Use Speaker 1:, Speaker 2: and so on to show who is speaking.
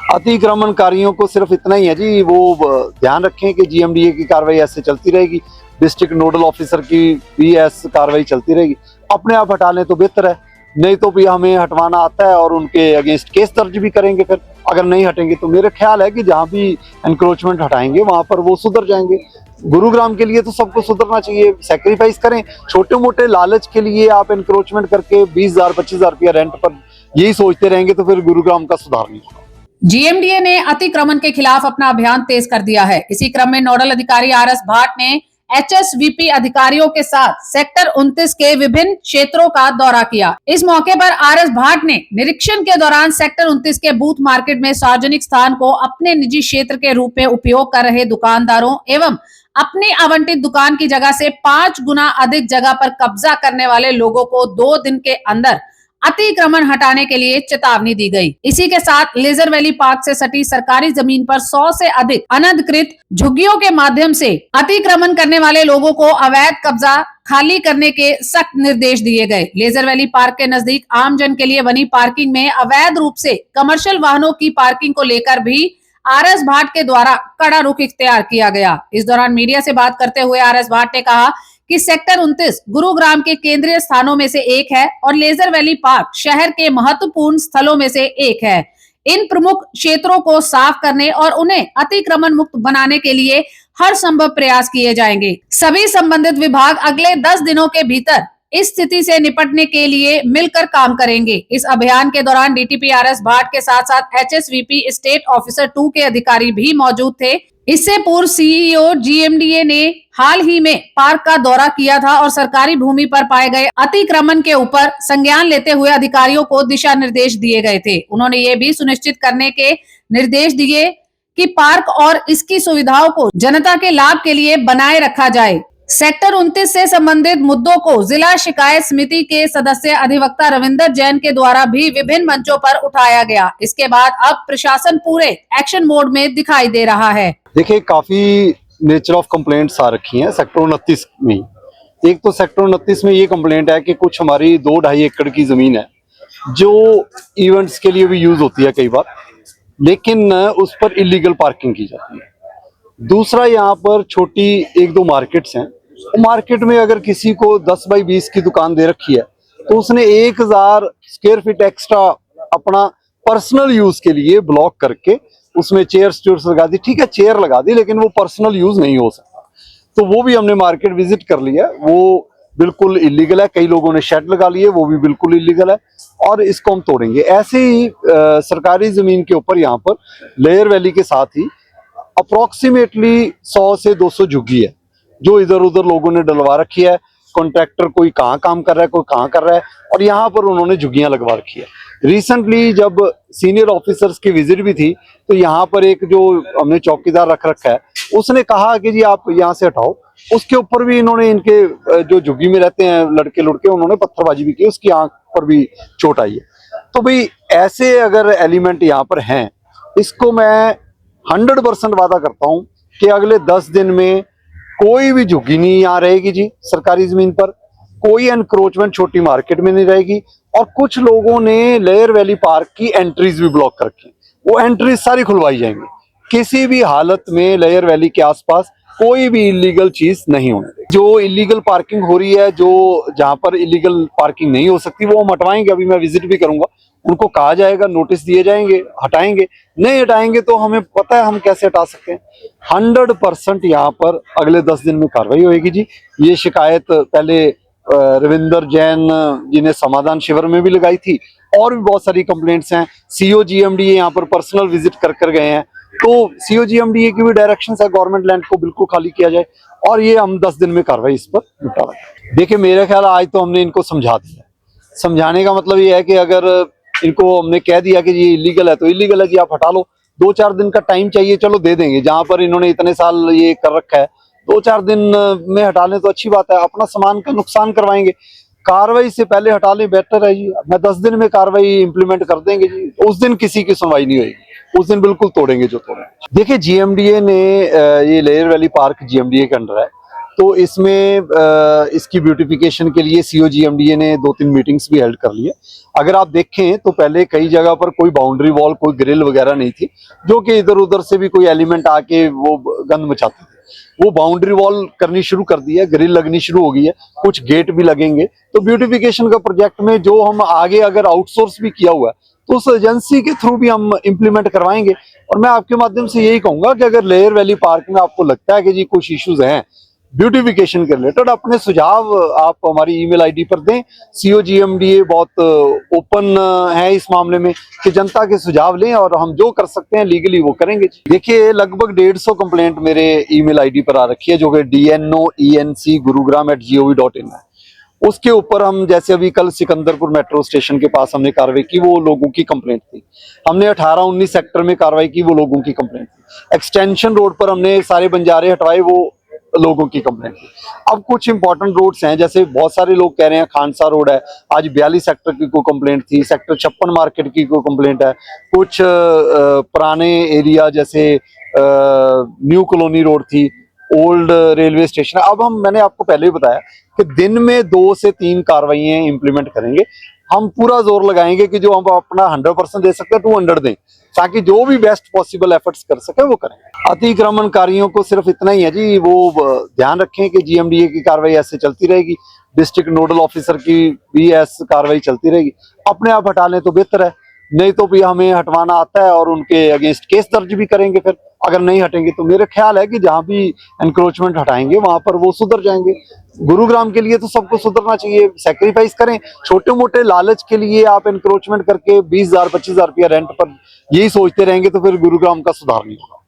Speaker 1: अतिक्रमणकारियों को सिर्फ इतना ही है जी, वो ध्यान रखें कि जीएमडीए की कार्रवाई ऐसे चलती रहेगी, डिस्ट्रिक्ट नोडल ऑफिसर की भी ऐसे कार्रवाई चलती रहेगी। अपने आप हटा लें तो बेहतर है, नहीं तो भी हमें हटवाना आता है और उनके अगेंस्ट केस दर्ज भी करेंगे। फिर अगर नहीं हटेंगे तो मेरा ख्याल है कि जहाँ भी एनक्रोचमेंट हटाएंगे वहां पर वो सुधर जाएंगे। गुरुग्राम के लिए तो सबको सुधरना चाहिए, सेक्रीफाइस करें। छोटे मोटे लालच के लिए आप एनक्रोचमेंट करके 20,000 25,000 रुपया रेंट पर यही सोचते रहेंगे तो फिर गुरुग्राम का सुधार नहीं होगा।
Speaker 2: जीएमडीए ने अतिक्रमण के खिलाफ अपना अभियान तेज कर दिया है। इसी क्रम में नोडल अधिकारी आरएस भाट ने एचएसवीपी अधिकारियों के साथ सेक्टर 29 के विभिन्न क्षेत्रों का दौरा किया। इस मौके पर आरएस भाट ने निरीक्षण के दौरान सेक्टर 29 के बूथ मार्केट में सार्वजनिक स्थान को अपने निजी क्षेत्र के रूप में उपयोग कर रहे दुकानदारों एवं अपनी आवंटित दुकान की जगह से 5 गुना अधिक जगह पर कब्जा करने वाले लोगों को 2 दिन के अंदर अतिक्रमण हटाने के लिए चेतावनी दी गई। इसी के साथ लेजर वैली पार्क से सटी सरकारी जमीन पर 100 से अधिक अनधिकृत झुग्गियों के माध्यम से अतिक्रमण करने वाले लोगों को अवैध कब्जा खाली करने के सख्त निर्देश दिए गए। लेजर वैली पार्क के नजदीक आमजन के लिए बनी पार्किंग में अवैध रूप से कमर्शियल वाहनों की पार्किंग को लेकर भी आरएस भाट के द्वारा कड़ा रुख इख्तियार किया गया। इस दौरान मीडिया से बात करते हुए आरएस भाट ने कहा कि सेक्टर 29 गुरुग्राम के केंद्रीय स्थानों में से एक है और लेजर वैली पार्क शहर के महत्वपूर्ण स्थलों में से एक है। इन प्रमुख क्षेत्रों को साफ करने और उन्हें अतिक्रमण मुक्त बनाने के लिए हर संभव प्रयास किए जाएंगे। सभी संबंधित विभाग अगले 10 दिनों के भीतर इस स्थिति से निपटने के लिए मिलकर काम करेंगे। इस अभियान के दौरान डीटीपी आरएस भाट के साथ साथ एचएसवीपी स्टेट ऑफिसर 2 के अधिकारी भी मौजूद थे। इससे पूर्व सीईओ जीएमडीए ने हाल ही में पार्क का दौरा किया था और सरकारी भूमि पर पाए गए अतिक्रमण के ऊपर संज्ञान लेते हुए अधिकारियों को दिशा निर्देश दिए गए थे। उन्होंने ये भी सुनिश्चित करने के निर्देश दिए कि पार्क और इसकी सुविधाओं को जनता के लाभ के लिए बनाए रखा जाए। सेक्टर 29 से संबंधित मुद्दों को जिला शिकायत समिति के सदस्य अधिवक्ता रविंदर जैन के द्वारा भी विभिन्न मंचों पर उठाया गया। इसके बाद अब प्रशासन पूरे एक्शन मोड में दिखाई दे रहा है।
Speaker 1: देखिए, काफी नेचर ऑफ कंप्लेंट्स आ रखी हैं सेक्टर 29 में। एक तो सेक्टर 29 में ये कंप्लेंट है कि कुछ हमारी 2-2.5 एकड़ की जमीन है जो इवेंट्स के लिए भी यूज होती है कई बार, लेकिन उस पर इलीगल पार्किंग की जाती है। दूसरा, यहाँ पर छोटी 1-2 मार्केट्स हैं। मार्केट में अगर किसी को 10 बाई 20 की दुकान दे रखी है तो उसने 1000 स्क्वायर फीट एक्स्ट्रा अपना पर्सनल यूज के लिए ब्लॉक करके उसमें चेयर्स लगा दी। ठीक है, चेयर लगा दी, लेकिन वो पर्सनल यूज नहीं हो सकता। तो वो भी हमने मार्केट विजिट कर लिया, वो बिल्कुल इलीगल है। कई लोगों ने शेड लगा लिए, वो भी बिल्कुल इलीगल है और इसको हम तोड़ेंगे। ऐसे ही सरकारी जमीन के ऊपर यहाँ पर लेयर वैली के साथ ही अप्रोक्सीमेटली 100 से 200 झुग्गी है जो इधर उधर लोगों ने डलवा रखी है। कॉन्ट्रैक्टर कोई कहाँ काम कर रहा है, कोई कहाँ कर रहा है, और यहाँ पर उन्होंने झुग्गियां लगवा रखी है। रिसेंटली जब सीनियर ऑफिसर्स की विजिट भी थी तो यहाँ पर एक जो हमने चौकीदार रख रखा है उसने कहा कि जी आप यहाँ से हटाओ। उसके ऊपर भी इन्होंने इनके जो झुग्गी में रहते हैं लड़के लुड़के, उन्होंने पत्थरबाजी भी की, उसकी आंख पर भी चोट आई है। तो भाई ऐसे अगर एलिमेंट यहाँ पर हैं, इसको मैं 100% वादा करता हूँ कि अगले 10 दिन में कोई भी झुग्गी नहीं यहाँ रहेगी जी सरकारी जमीन पर, कोई एनक्रोचमेंट छोटी मार्केट में नहीं रहेगी। और कुछ लोगों ने लेयर वैली पार्क की एंट्रीज भी ब्लॉक कर रखी, वो एंट्रीज सारी खुलवाई जाएंगी। किसी भी हालत में लेयर वैली के आसपास कोई भी इलीगल चीज नहीं होने देगी। जो इलीगल पार्किंग हो रही है, जो जहां पर इलीगल पार्किंग नहीं हो सकती, वो हम हटवाएंगे। अभी मैं विजिट भी करूंगा, उनको कहा जाएगा, नोटिस दिए जाएंगे, हटाएंगे। नहीं हटाएंगे तो हमें पता है हम कैसे हटा सकते हैं। 100% यहाँ पर अगले 10 दिन में कार्रवाई होगी जी। ये शिकायत पहले रविंदर जैन जी ने समाधान शिविर में भी लगाई थी, और भी बहुत सारी कंप्लेंट्स हैं। सीओ जीएमडीए यहाँ पर पर्सनल विजिट कर गए हैं, तो सीओ जीएमडीए की भी डायरेक्शन है गवर्नमेंट लैंड को बिल्कुल खाली किया जाए, और ये हम 10 दिन में कार्रवाई इस पर निपटा रहे। देखिए, मेरे ख्याल आज तो हमने इनको समझा दिया। समझाने का मतलब ये है कि अगर इनको हमने कह दिया कि ये इलीगल है तो इलीगल है जी, आप हटा लो। 2-4 दिन का टाइम चाहिए, चलो दे देंगे। जहां पर इन्होंने इतने साल ये कर रखा है, 2-4 दिन में हटा लें तो अच्छी बात है। अपना सामान का नुकसान करवाएंगे, कार्रवाई से पहले हटा लें, बेटर है जी। मैं 10 दिन में कार्रवाई इंप्लीमेंट कर देंगे जी। उस दिन किसी की सुनवाई नहीं होगी, उस दिन बिल्कुल तोड़ेंगे जो तोड़ेंगे। देखिए, जीएमडीए ने ये लेयर वैली पार्क जीएमडीए के अंडर है, तो इसमें इसकी ब्यूटिफिकेशन के लिए COGMDA ने 2-3 मीटिंग्स भी हेल्ड कर ली है। अगर आप देखें तो पहले कई जगह पर कोई बाउंड्री वॉल, कोई ग्रिल वगैरह नहीं थी, जो कि इधर उधर से भी कोई एलिमेंट आके वो गंद मचाते थे। वो बाउंड्री वॉल करनी शुरू कर दी है, ग्रिल लगनी शुरू हो गई है, कुछ गेट भी लगेंगे। तो ब्यूटिफिकेशन का प्रोजेक्ट में जो हम आगे अगर आउटसोर्स भी किया हुआ है तो उस एजेंसी के थ्रू भी हम इम्प्लीमेंट करवाएंगे। और मैं आपके माध्यम से यही कहूंगा कि अगर लेयर वैली पार्क में आपको लगता है कि जी कुछ इश्यूज हैं ब्यूटिफिकेशन के रिलेटेड, अपने सुझाव आप हमारी ईमेल आईडी पर दें। COGMDA बहुत ओपन है इस मामले में कि जनता के सुझाव लें और हम जो कर सकते हैं लीगली वो करेंगे। देखिए लगभग 150 कंप्लेंट मेरे ईमेल आईडी पर आ रखी है, जो कि dnoenc.gurugram@gov.in है। उसके ऊपर हम जैसे अभी कल सिकंदरपुर मेट्रो स्टेशन के पास हमने कार्रवाई की, वो लोगों की कंप्लेंट थी। हमने 18-19 सेक्टर में कार्रवाई की, वो लोगों की कंप्लेंट थी। एक्सटेंशन रोड पर हमने सारे बंजारे हटवाए, वो लोगों की कंप्लेंट थी। अब कुछ इंपॉर्टेंट रोड्स हैं, जैसे बहुत सारे लोग कह रहे हैं खानसा रोड है, आज 42 सेक्टर की कोई कंप्लेंट थी, सेक्टर 56 मार्केट की कोई कंप्लेंट है, कुछ पुराने एरिया जैसे न्यू कॉलोनी रोड थी, ओल्ड रेलवे स्टेशन। अब मैंने आपको पहले ही बताया कि दिन में 2 से 3 कार्रवाइयां इंप्लीमेंट करेंगे। हम पूरा जोर लगाएंगे कि जो हम अपना 100% दे सकते हैं 200 दें, ताकि जो भी बेस्ट पॉसिबल एफर्ट्स कर सके वो करें। अतिक्रमणकारियों को सिर्फ इतना ही है जी, वो ध्यान रखें कि GMDA की कार्रवाई ऐसे चलती रहेगी, डिस्ट्रिक्ट नोडल ऑफिसर की भी ऐसे कार्रवाई चलती रहेगी। अपने आप हटा लें तो बेहतर है, नहीं तो भी हमें हटवाना आता है और उनके अगेंस्ट केस दर्ज भी करेंगे। फिर अगर नहीं हटेंगे तो मेरा ख्याल है कि जहां भी एनक्रोचमेंट हटाएंगे वहां पर वो सुधर जाएंगे। गुरुग्राम के लिए तो सबको सुधरना चाहिए, सेक्रीफाइस करें। छोटे मोटे लालच के लिए आप एनक्रोचमेंट करके 20,000 25,000 रुपया रेंट पर यही सोचते रहेंगे तो फिर गुरुग्राम का सुधार नहीं होगा।